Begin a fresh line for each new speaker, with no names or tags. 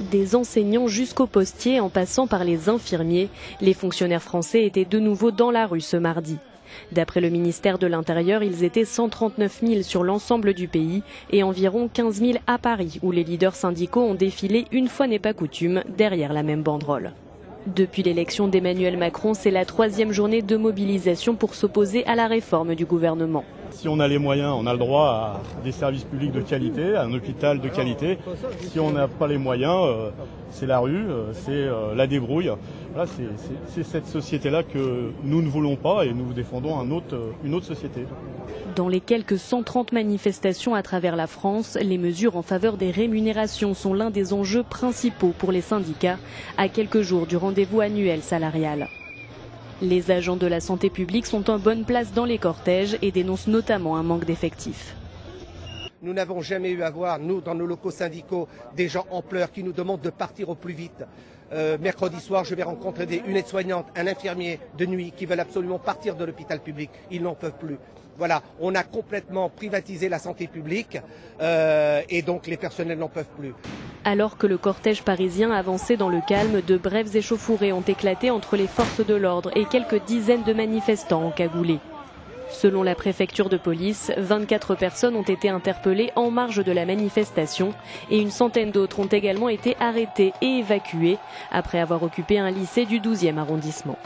Des enseignants jusqu'aux postiers en passant par les infirmiers, les fonctionnaires français étaient de nouveau dans la rue ce mardi. D'après le ministère de l'Intérieur, ils étaient 139 000 sur l'ensemble du pays et environ 15 000 à Paris, où les leaders syndicaux ont défilé une fois n'est pas coutume derrière la même banderole. Depuis l'élection d'Emmanuel Macron, c'est la 3e journée de mobilisation pour s'opposer à la réforme du gouvernement.
Si on a les moyens, on a le droit à des services publics de qualité, à un hôpital de qualité. Si on n'a pas les moyens, c'est la rue, c'est la débrouille. Voilà, c'est cette société-là que nous ne voulons pas et nous défendons une autre société.
Dans les quelques 130 manifestations à travers la France, les mesures en faveur des rémunérations sont l'un des enjeux principaux pour les syndicats, à quelques jours du rendez-vous annuel salarial. Les agents de la santé publique sont en bonne place dans les cortèges et dénoncent notamment un manque d'effectifs.
Nous n'avons jamais eu à voir, nous, dans nos locaux syndicaux, des gens en pleurs qui nous demandent de partir au plus vite. Mercredi soir, je vais rencontrer une aide-soignante, un infirmier de nuit qui veulent absolument partir de l'hôpital public. Ils n'en peuvent plus. Voilà, on a complètement privatisé la santé publique et donc les personnels n'en peuvent plus.
Alors que le cortège parisien avançait dans le calme, de brèves échauffourées ont éclaté entre les forces de l'ordre et quelques dizaines de manifestants encagoulés. Selon la préfecture de police, 24 personnes ont été interpellées en marge de la manifestation et une centaine d'autres ont également été arrêtées et évacuées après avoir occupé un lycée du 12e arrondissement.